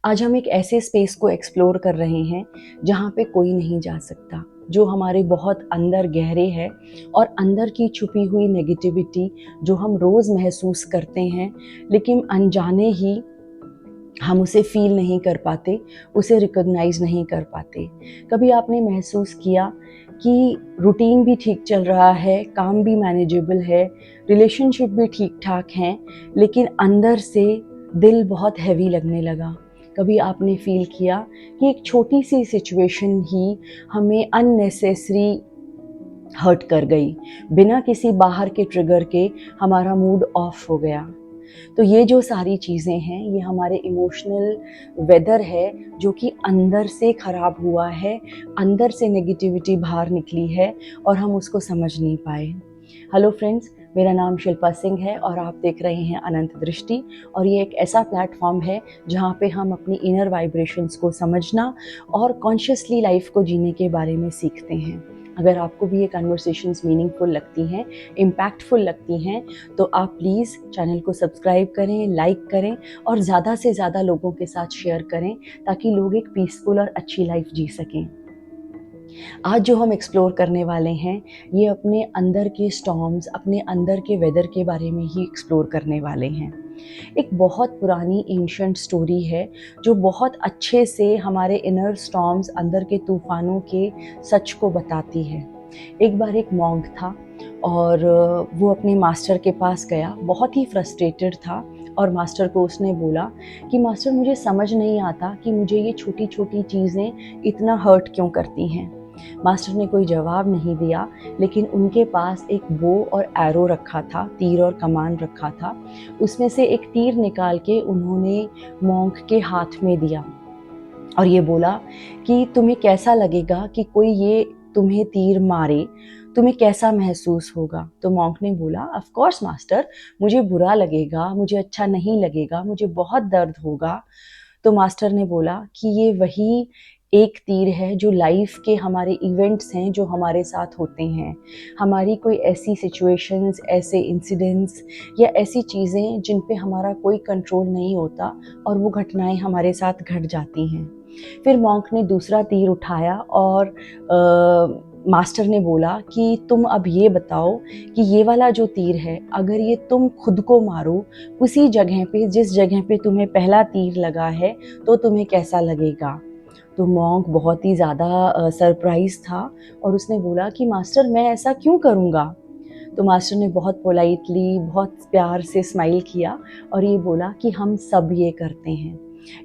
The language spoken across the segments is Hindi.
आज हम एक ऐसे स्पेस को एक्सप्लोर कर रहे हैं जहाँ पे कोई नहीं जा सकता, जो हमारे बहुत अंदर गहरे है और अंदर की छुपी हुई नेगेटिविटी जो हम रोज़ महसूस करते हैं, लेकिन अनजाने ही हम उसे फील नहीं कर पाते, उसे रिकॉग्नाइज नहीं कर पाते। कभी आपने महसूस किया कि रूटीन भी ठीक चल रहा है, काम भी मैनेजेबल है, रिलेशनशिप भी ठीक ठाक हैं, लेकिन अंदर से दिल बहुत हैवी लगने लगा। कभी आपने फील किया कि एक छोटी सी सिचुएशन ही हमें अननेसेसरी हर्ट कर गई, बिना किसी बाहर के ट्रिगर के हमारा मूड ऑफ हो गया। तो ये जो सारी चीज़ें हैं, ये हमारे इमोशनल वेदर है जो कि अंदर से ख़राब हुआ है, अंदर से नेगेटिविटी बाहर निकली है और हम उसको समझ नहीं पाए। हेलो फ्रेंड्स, मेरा नाम शिल्पा सिंह है और आप देख रहे हैं अनंत दृष्टि। और ये एक ऐसा प्लेटफॉर्म है जहाँ पे हम अपनी इनर वाइब्रेशंस को समझना और कॉन्शियसली लाइफ को जीने के बारे में सीखते हैं। अगर आपको भी ये कन्वर्सेशंस मीनिंगफुल लगती हैं, इम्पैक्टफुल लगती हैं, तो आप प्लीज़ चैनल को सब्सक्राइब करें, लाइक करें और ज़्यादा से ज़्यादा लोगों के साथ शेयर करें ताकि लोग एक पीसफुल और अच्छी लाइफ जी सकें। आज जो हम एक्सप्लोर करने वाले हैं, ये अपने अंदर के स्टॉर्म्स, अपने अंदर के वेदर के बारे में ही एक्सप्लोर करने वाले हैं। एक बहुत पुरानी एंशिएंट स्टोरी है जो बहुत अच्छे से हमारे इनर स्टॉर्म्स, अंदर के तूफानों के सच को बताती है। एक बार एक मॉन्क था और वो अपने मास्टर के पास गया, बहुत ही फ्रस्ट्रेटेड था और मास्टर को उसने बोला कि मास्टर, मुझे समझ नहीं आता कि मुझे ये छोटी छोटी चीज़ें इतना हर्ट क्यों करती हैं। मास्टर ने कोई जवाब नहीं दिया, लेकिन उनके पास एक बो और एरो रखा था, तीर और कमान रखा था। उसमें से एक तीर निकाल के उन्होंने मॉन्क के हाथ में दिया और ये बोला कि तुम्हें कैसा लगेगा कि कोई ये तुम्हें तीर मारे, तुम्हें कैसा महसूस होगा। तो मॉन्क ने बोला, ऑफ कोर्स मास्टर, मुझे बुरा लगेगा, मुझे अच्छा नहीं लगेगा, मुझे बहुत दर्द होगा। तो मास्टर ने बोला कि ये वही एक तीर है जो लाइफ के हमारे इवेंट्स हैं जो हमारे साथ होते हैं। हमारी कोई ऐसी सिचुएशंस, ऐसे इंसिडेंट्स या ऐसी चीज़ें जिन पे हमारा कोई कंट्रोल नहीं होता और वो घटनाएं हमारे साथ घट जाती हैं। फिर मॉन्क ने दूसरा तीर उठाया और मास्टर ने बोला कि तुम अब ये बताओ कि ये वाला जो तीर है, अगर ये तुम खुद को मारो उसी जगह पे जिस जगह पे तुम्हें पहला तीर लगा है, तो तुम्हें कैसा लगेगा। तो मॉन्क बहुत ही ज़्यादा सरप्राइज था और उसने बोला कि मास्टर, मैं ऐसा क्यों करूँगा। तो मास्टर ने बहुत पोलाइटली, बहुत प्यार से स्माइल किया और ये बोला कि हम सब ये करते हैं।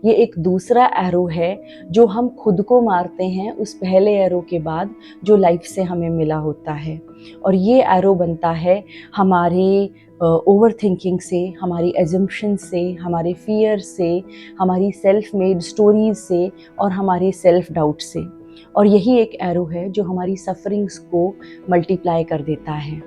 ये एक दूसरा एरो है जो हम खुद को मारते हैं उस पहले एरो के बाद जो लाइफ से हमें मिला होता है। और ये एरो बनता है हमारे ओवर थिंकिंग से, हमारी एजम्पशन से, हमारे फियर से, हमारी सेल्फ मेड स्टोरीज से और हमारे सेल्फ डाउट से। और यही एक एरो है जो हमारी सफरिंग्स को मल्टीप्लाई कर देता है।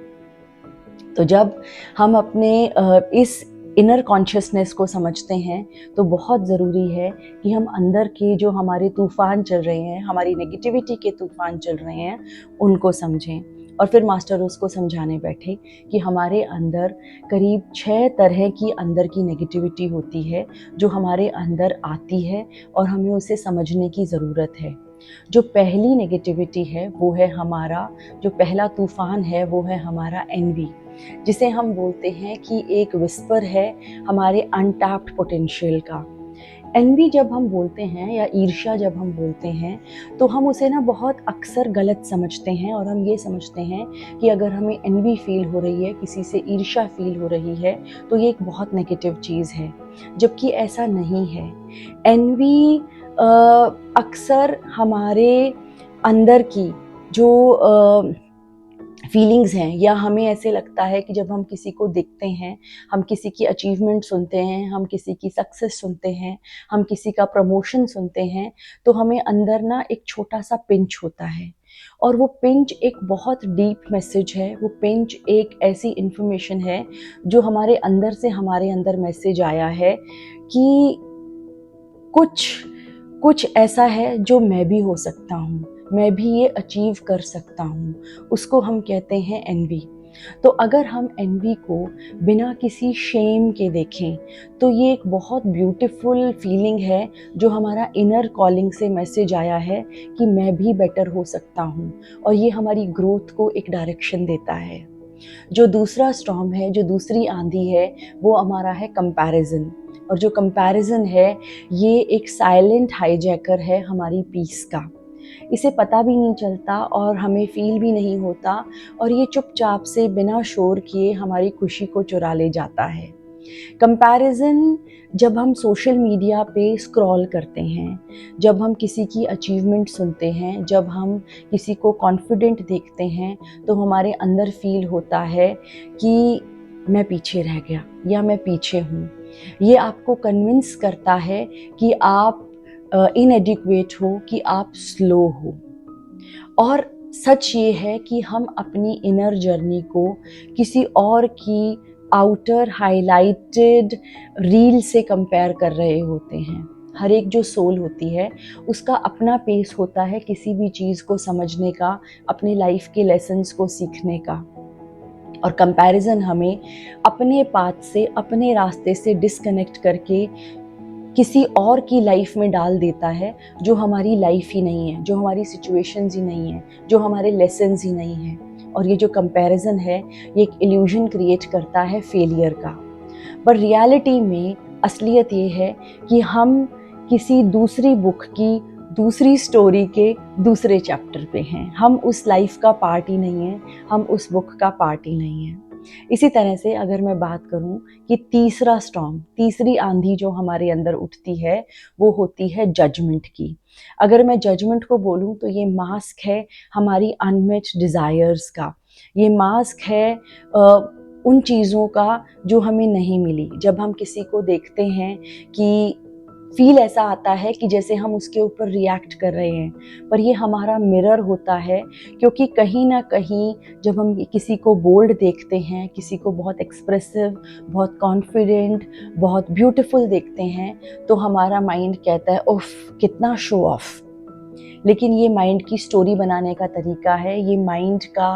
तो जब हम अपने इस इनर कॉन्शियसनेस को समझते हैं, तो बहुत ज़रूरी है कि हम अंदर के जो हमारे तूफ़ान चल रहे हैं, हमारी नेगेटिविटी के तूफ़ान चल रहे हैं, उनको समझें। और फिर मास्टर उसको समझाने बैठे कि हमारे अंदर करीब 6 तरह की अंदर की नेगेटिविटी होती है जो हमारे अंदर आती है और हमें उसे समझने की ज़रूरत है। जो पहली नेगेटिविटी है वो है हमारा, जो पहला तूफ़ान है वो है हमारा एनवी, जिसे हम बोलते हैं कि एक विस्पर है हमारे अनटैप्ड पोटेंशियल का। एनवी जब हम बोलते हैं या ईर्ष्या जब हम बोलते हैं, तो हम उसे ना बहुत अक्सर गलत समझते हैं और हम ये समझते हैं कि अगर हमें एनवी फील हो रही है, किसी से ईर्ष्या फील हो रही है, तो ये एक बहुत नेगेटिव चीज़ है, जबकि ऐसा नहीं है। एनवी अक्सर हमारे अंदर की जो फीलिंग्स हैं, या हमें ऐसे लगता है कि जब हम किसी को देखते हैं, हम किसी की अचीवमेंट सुनते हैं, हम किसी की सक्सेस सुनते हैं, हम किसी का प्रमोशन सुनते हैं, तो हमें अंदर ना एक छोटा सा पिंच होता है। और वो पिंच एक बहुत डीप मैसेज है, वो पिंच एक ऐसी इन्फॉर्मेशन है जो हमारे अंदर से हमारे अंदर मैसेज आया है कि कुछ कुछ ऐसा है जो मैं भी हो सकता हूँ, मैं भी ये अचीव कर सकता हूँ। उसको हम कहते हैं एनवी। तो अगर हम एनवी को बिना किसी शेम के देखें तो ये एक बहुत ब्यूटीफुल फीलिंग है, जो हमारा इनर कॉलिंग से मैसेज आया है कि मैं भी बेटर हो सकता हूँ, और ये हमारी ग्रोथ को एक डायरेक्शन देता है। जो दूसरा स्टॉर्म है, जो दूसरी आंधी है, वो हमारा है कंपैरिजन। और जो कंपैरिजन है, ये एक साइलेंट हाईजैकर है हमारी पीस का। इसे पता भी नहीं चलता और हमें फील भी नहीं होता, और ये चुपचाप से बिना शोर किए हमारी खुशी को चुरा ले जाता है। कंपैरिजन जब हम सोशल मीडिया पे स्क्रॉल करते हैं, जब हम किसी की अचीवमेंट सुनते हैं, जब हम किसी को कॉन्फिडेंट देखते हैं, तो हमारे अंदर फील होता है कि मैं पीछे रह गया या मैं पीछे हूँ। ये आपको कन्विंस करता है कि आप इनएडिक्वेट हो, कि आप स्लो हो। और सच ये है कि हम अपनी इनर जर्नी को किसी और की आउटर हाइलाइटेड रील से कंपेयर कर रहे होते हैं। हर एक जो सोल होती है उसका अपना पेस होता है किसी भी चीज़ को समझने का, अपने लाइफ के लेसन्स को सीखने का। और कंपैरिजन हमें अपने पाथ से, अपने रास्ते से डिस्कनेक्ट करके किसी और की लाइफ में डाल देता है, जो हमारी लाइफ ही नहीं है, जो हमारी सिचुएशंस ही नहीं है, जो हमारे लेसन्स ही नहीं है। और ये जो कंपैरिजन है, ये एक इल्यूजन क्रिएट करता है फेलियर का। पर रियलिटी में असलियत ये है कि हम किसी दूसरी बुक की दूसरी स्टोरी के दूसरे चैप्टर पे हैं। हम उस लाइफ का पार्ट ही नहीं है, हम उस बुक का पार्ट ही नहीं है। इसी तरह से अगर मैं बात करूं कि तीसरा स्टॉर्म, तीसरी आंधी जो हमारे अंदर उठती है, वो होती है जजमेंट की। अगर मैं जजमेंट को बोलूं तो ये मास्क है हमारी अनमेट डिज़ायर्स का। ये मास्क है उन चीज़ों का जो हमें नहीं मिली। जब हम किसी को देखते हैं कि फील ऐसा आता है कि जैसे हम उसके ऊपर रिएक्ट कर रहे हैं, पर ये हमारा मिरर होता है। क्योंकि कहीं ना कहीं जब हम किसी को बोल्ड देखते हैं, किसी को बहुत एक्सप्रेसिव, बहुत कॉन्फिडेंट, बहुत ब्यूटीफुल देखते हैं, तो हमारा माइंड कहता है उफ कितना शो ऑफ। लेकिन ये माइंड की स्टोरी बनाने का तरीका है, ये माइंड का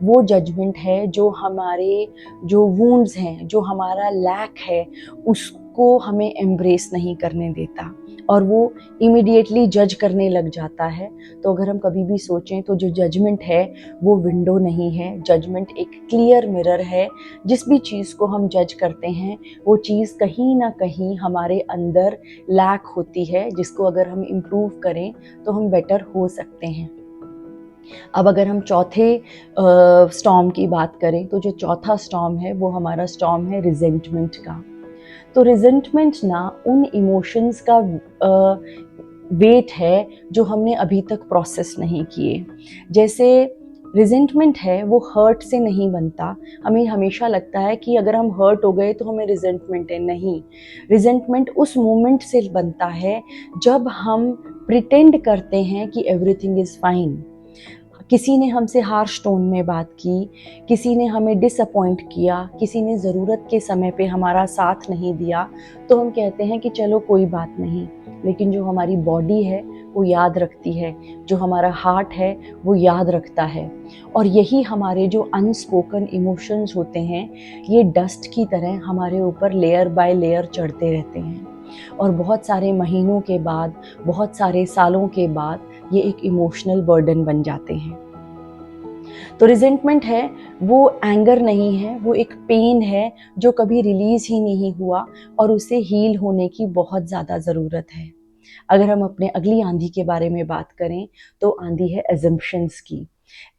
वो जजमेंट है जो हमारे जो वुंड्स हैं, जो हमारा लैक है, उसको हमें एम्ब्रेस नहीं करने देता, और वो इमीडिएटली जज करने लग जाता है। तो अगर हम कभी भी सोचें तो जो जजमेंट है वो विंडो नहीं है, जजमेंट एक क्लियर मिरर है। जिस भी चीज़ को हम जज करते हैं वो चीज़ कहीं ना कहीं हमारे अंदर लैक होती है, जिसको अगर हम इम्प्रूव करें तो हम बेटर हो सकते हैं। अब अगर हम चौथे स्टॉर्म की बात करें, तो जो चौथा स्टॉर्म है वो हमारा स्टॉर्म है रिजेंटमेंट का। तो रिजेंटमेंट ना उन इमोशंस का वेट है जो हमने अभी तक प्रोसेस नहीं किए। जैसे रिजेंटमेंट है वो हर्ट से नहीं बनता। हमें हमेशा लगता है कि अगर हम हर्ट हो गए तो हमें रिजेंटमेंट है। नहीं, रिजेंटमेंट उस मोमेंट से बनता है जब हम प्रिटेंड करते हैं कि एवरीथिंग इज़ फाइन। किसी ने हमसे हार्श टोन में बात की, किसी ने हमें डिसअपॉइंट किया, किसी ने ज़रूरत के समय पे हमारा साथ नहीं दिया, तो हम कहते हैं कि चलो कोई बात नहीं। लेकिन जो हमारी बॉडी है वो याद रखती है, जो हमारा हार्ट है वो याद रखता है। और यही हमारे जो अनस्पोकन इमोशंस होते हैं, ये डस्ट की तरह हमारे ऊपर लेयर बाय लेयर चढ़ते रहते हैं। और बहुत सारे महीनों के बाद, बहुत सारे सालों के बाद ये एक इमोशनल बर्डन बन जाते हैं। तो रिजेंटमेंट है वो एंगर नहीं है, वो एक पेन है जो कभी रिलीज ही नहीं हुआ, और उसे हील होने की बहुत ज़्यादा ज़रूरत है। अगर हम अपने अगली आंधी के बारे में बात करें तो आंधी है एजम्पशंस की।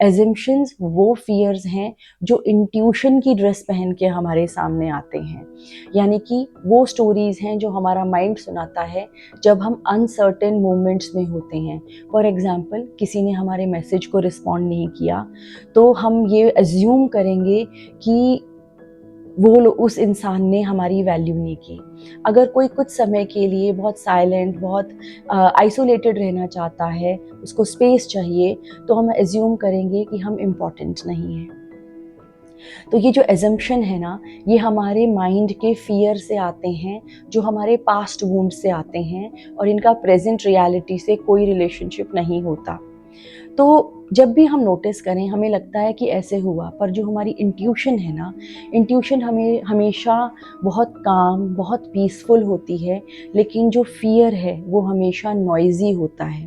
एजम्पशंस वो फियर्स हैं जो इंट्यूशन की ड्रेस पहन के हमारे सामने आते हैं। यानी कि वो स्टोरीज हैं जो हमारा माइंड सुनाता है जब हम अनसर्टेन मोमेंट्स में होते हैं। फॉर एग्जाम्पल, किसी ने हमारे मैसेज को रिस्पॉन्ड नहीं किया तो हम ये एज्यूम करेंगे कि उस इंसान ने हमारी वैल्यू नहीं की। अगर कोई कुछ समय के लिए बहुत साइलेंट, बहुत आइसोलेटेड रहना चाहता है, उसको स्पेस चाहिए, तो हम एज्यूम करेंगे कि हम इम्पॉर्टेंट नहीं हैं। तो ये जो एजम्पशन है ना, ये हमारे माइंड के फियर से आते हैं, जो हमारे पास्ट वुंड से आते हैं, और इनका प्रेजेंट रियलिटी से कोई रिलेशनशिप नहीं होता। तो जब भी हम नोटिस करें हमें लगता है कि ऐसे हुआ, पर जो हमारी इंट्यूशन है ना, इंट्यूशन हमें हमेशा बहुत काम, बहुत पीसफुल होती है, लेकिन जो फियर है वो हमेशा नॉइज़ी होता है।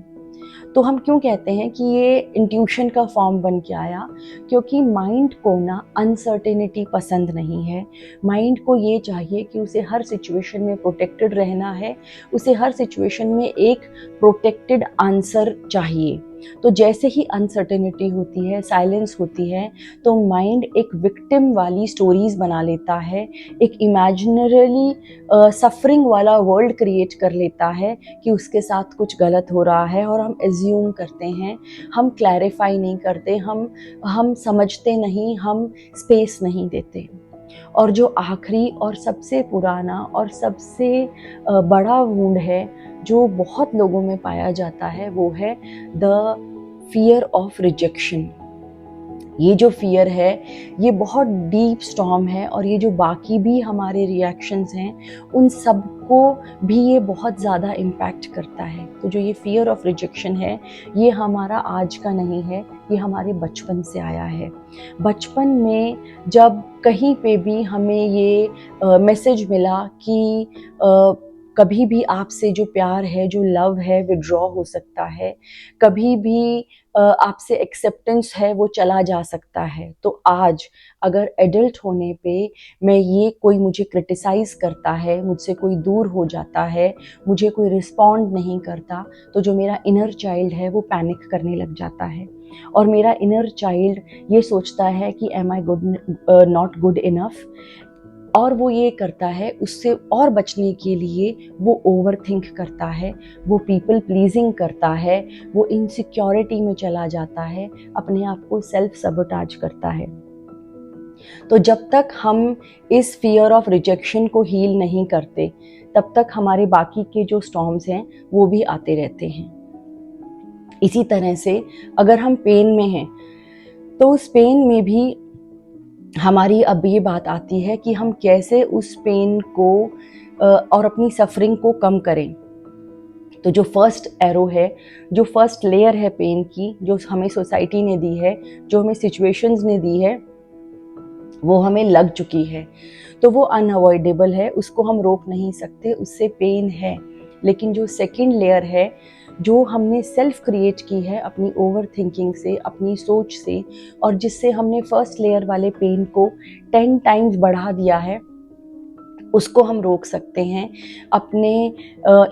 तो हम क्यों कहते हैं कि ये इंट्यूशन का फॉर्म बन के आया? क्योंकि माइंड को ना अनसर्टेनिटी पसंद नहीं है। माइंड को ये चाहिए कि उसे हर सिचुएशन में प्रोटेक्टेड रहना है, उसे हर सिचुएशन में एक प्रोटेक्टेड आंसर चाहिए। तो जैसे ही अनसर्टेनिटी होती है, साइलेंस होती है, तो माइंड एक विक्टिम वाली स्टोरीज बना लेता है, एक इमेजिनरली सफरिंग वाला वर्ल्ड क्रिएट कर लेता है कि उसके साथ कुछ गलत हो रहा है, और हम एज्यूम करते हैं, हम क्लैरिफाई नहीं करते, हम समझते नहीं, हम स्पेस नहीं देते। और जो आखिरी और सबसे पुराना और सबसे बड़ा वुंड है जो बहुत लोगों में पाया जाता है, वो है द फियर ऑफ रिजेक्शन। ये जो फियर है ये बहुत डीप स्टॉर्म है, और ये जो बाकी भी हमारे रिएक्शंस हैं उन सबको भी ये बहुत ज़्यादा इम्पैक्ट करता है। तो जो ये फियर ऑफ रिजेक्शन है ये हमारा आज का नहीं है, ये हमारे बचपन से आया है। बचपन में जब कहीं पे भी हमें ये मैसेज मिला कि कभी भी आपसे जो प्यार है, जो लव है, विड्रॉ हो सकता है, कभी भी आपसे एक्सेप्टेंस है वो चला जा सकता है। तो आज अगर एडल्ट होने पे मैं ये कोई मुझे क्रिटिसाइज़ करता है, मुझसे कोई दूर हो जाता है, मुझे कोई रिस्पॉन्ड नहीं करता, तो जो मेरा इनर चाइल्ड है वो पैनिक करने लग जाता है। और मेरा इनर चाइल्ड ये सोचता है कि am I good not good enough, और वो ये करता है, उससे और बचने के लिए वो ओवर थिंक करता है, वो पीपल प्लीजिंग करता है, वो इनसिक्योरिटी में चला जाता है, अपने आप को सेल्फ सबोटाज करता है। तो जब तक हम इस फियर ऑफ रिजेक्शन को हील नहीं करते, तब तक हमारे बाकी के जो स्टॉर्म्स हैं वो भी आते रहते हैं। इसी तरह से अगर हम पेन में हैं, तो उस पेन में भी हमारी अब ये बात आती है कि हम कैसे उस पेन को और अपनी सफरिंग को कम करें। तो जो फर्स्ट एरो है, जो फर्स्ट लेयर है पेन की, जो हमें सोसाइटी ने दी है, जो हमें सिचुएशंस ने दी है, वो हमें लग चुकी है, तो वो अनअवॉइडेबल है, उसको हम रोक नहीं सकते, उससे पेन है। लेकिन जो सेकंड लेयर है, जो हमने सेल्फ क्रिएट की है अपनी ओवर थिंकिंग से, अपनी सोच से, और जिससे हमने फर्स्ट लेयर वाले पेन को 10 टाइम्स बढ़ा दिया है, उसको हम रोक सकते हैं, अपने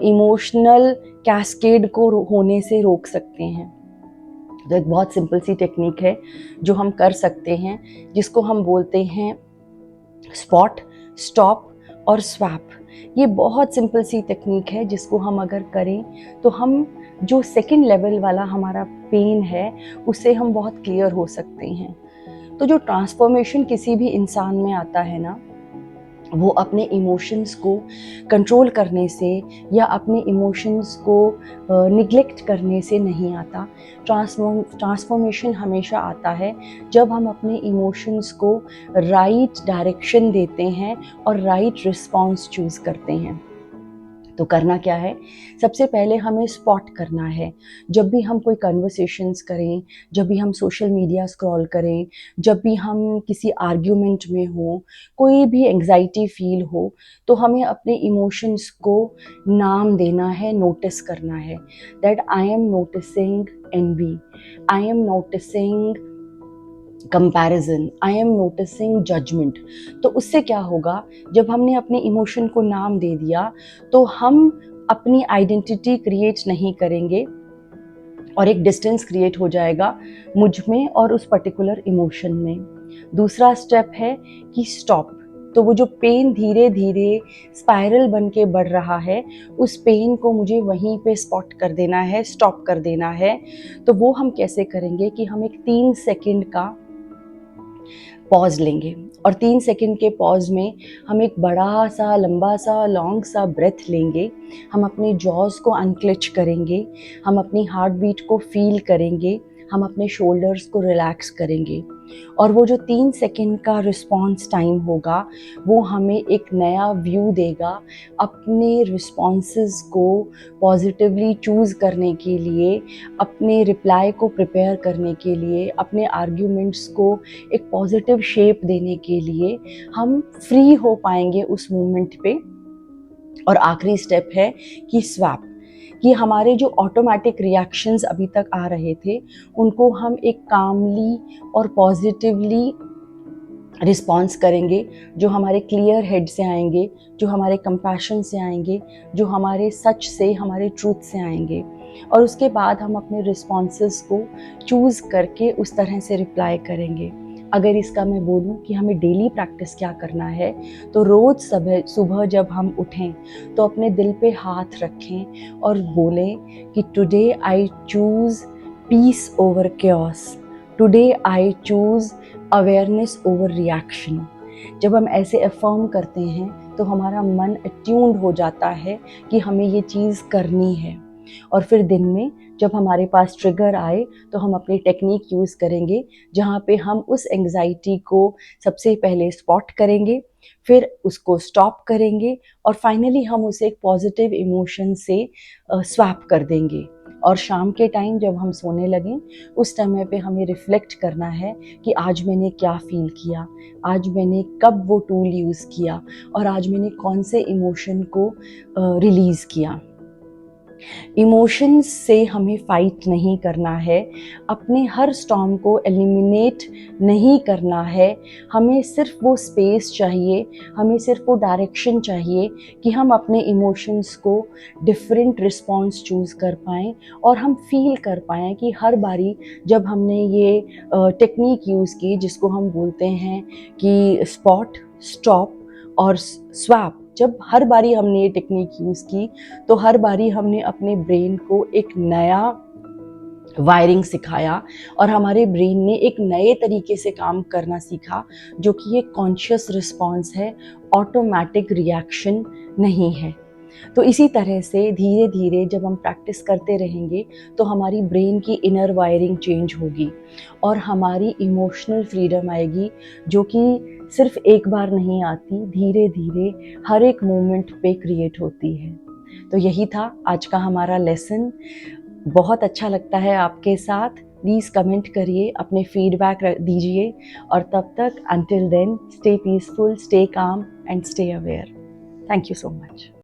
इमोशनल कैस्केड को होने से रोक सकते हैं। तो एक बहुत सिंपल सी टेक्निक है जो हम कर सकते हैं, जिसको हम बोलते हैं स्पॉट, स्टॉप और स्वैप। ये बहुत सिंपल सी टेक्निक है जिसको हम अगर करें तो हम जो सेकंड लेवल वाला हमारा पेन है उससे हम बहुत क्लियर हो सकते हैं। तो जो ट्रांसफॉर्मेशन किसी भी इंसान में आता है ना, वो अपने इमोशंस को कंट्रोल करने से या अपने इमोशंस को निग्लेक्ट करने से नहीं आता। ट्रांसफॉर्मेशन हमेशा आता है जब हम अपने इमोशंस को राइट डायरेक्शन देते हैं और राइट रिस्पॉन्स चूज़ करते हैं। तो करना क्या है, सबसे पहले हमें स्पॉट करना है। जब भी हम कोई कन्वर्सेशंस करें, जब भी हम सोशल मीडिया स्क्रॉल करें, जब भी हम किसी आर्ग्यूमेंट में हो, कोई भी एंग्जाइटी फील हो, तो हमें अपने इमोशंस को नाम देना है, नोटिस करना है। That I am noticing envy, I am noticing comparison, I am noticing judgement. तो उससे क्या होगा, जब हमने अपने इमोशन को नाम दे दिया तो हम अपनी आइडेंटिटी क्रिएट नहीं करेंगे और एक डिस्टेंस क्रिएट हो जाएगा मुझ में और उस पर्टिकुलर इमोशन में। दूसरा स्टेप है कि स्टॉप। तो वो जो पेन धीरे धीरे स्पाइरल बन के बढ़ रहा है, उस पेन को मुझे वहीं पे स्पॉट कर देना है, स्टॉप कर देना है। तो वो हम कैसे करेंगे कि हम एक 3 सेकंड का पॉज लेंगे, और 3 सेकंड के पॉज में हम एक बड़ा सा, लंबा सा, लॉन्ग सा ब्रेथ लेंगे। हम अपने जॉज को अनक्लिच करेंगे, हम अपनी हार्ट बीट को फील करेंगे, हम अपने शोल्डर्स को रिलैक्स करेंगे। और वो जो 3 सेकंड का रिस्पॉन्स टाइम होगा वो हमें एक नया व्यू देगा अपने रिस्पॉन्सेस को पॉजिटिवली चूज़ करने के लिए, अपने रिप्लाई को प्रिपेयर करने के लिए, अपने आर्ग्यूमेंट्स को एक पॉजिटिव शेप देने के लिए हम फ्री हो पाएंगे उस मोमेंट पे। और आखिरी स्टेप है कि स्वैप, कि हमारे जो ऑटोमेटिक रिएक्शंस अभी तक आ रहे थे उनको हम एक कामली और पॉजिटिवली रिस्पॉन्स करेंगे, जो हमारे क्लियर हेड से आएंगे, जो हमारे कंपैशन से आएंगे, जो हमारे सच से, हमारे ट्रूथ से आएंगे। और उसके बाद हम अपने रिस्पॉन्सेस को चूज़ करके उस तरह से रिप्लाई करेंगे। अगर इसका मैं बोलूँ कि हमें डेली प्रैक्टिस क्या करना है, तो रोज़ सुबह जब हम उठें तो अपने दिल पे हाथ रखें और बोलें कि today I choose peace over chaos, today I choose awareness over reaction. जब हम ऐसे अफर्म करते हैं तो हमारा मन अट्यून्ड हो जाता है कि हमें ये चीज़ करनी है। और फिर दिन में जब हमारे पास ट्रिगर आए तो हम अपनी टेक्निक यूज़ करेंगे, जहाँ पे हम उस एंग्जाइटी को सबसे पहले स्पॉट करेंगे, फिर उसको स्टॉप करेंगे और फाइनली हम उसे एक पॉजिटिव इमोशन से स्वैप कर देंगे। और शाम के टाइम जब हम सोने लगें उस समय पे हमें रिफ्लेक्ट करना है कि आज मैंने क्या फील किया, आज मैंने कब वो टूल यूज़ किया और आज मैंने कौन से इमोशन को रिलीज़ किया। इमोशंस से हमें फाइट नहीं करना है, अपने हर स्टॉर्म को एलिमिनेट नहीं करना है। हमें सिर्फ वो स्पेस चाहिए, हमें सिर्फ वो डायरेक्शन चाहिए कि हम अपने इमोशंस को डिफरेंट रिस्पॉन्स चूज़ कर पाएँ और हम फील कर पाएँ कि हर बारी जब हमने ये टेक्निक यूज़ की जिसको हम बोलते हैं कि स्पॉट, स्टॉप और स्वैप, जब हर बारी हमने ये टेक्निक यूज़ की तो हर बारी हमने अपने ब्रेन को एक नया वायरिंग सिखाया और हमारे ब्रेन ने एक नए तरीके से काम करना सीखा, जो कि एक कॉन्शियस रिस्पॉन्स है, ऑटोमेटिक रिएक्शन नहीं है। तो इसी तरह से धीरे धीरे जब हम प्रैक्टिस करते रहेंगे तो हमारी ब्रेन की इनर वायरिंग चेंज होगी और हमारी इमोशनल फ्रीडम आएगी, जो कि सिर्फ एक बार नहीं आती, धीरे धीरे हर एक मोमेंट पे क्रिएट होती है। तो यही था आज का हमारा लेसन। बहुत अच्छा लगता है आपके साथ। प्लीज़ कमेंट करिए, अपने फीडबैक दीजिए और तब तक until then stay peaceful, stay calm and stay aware. Thank you so much.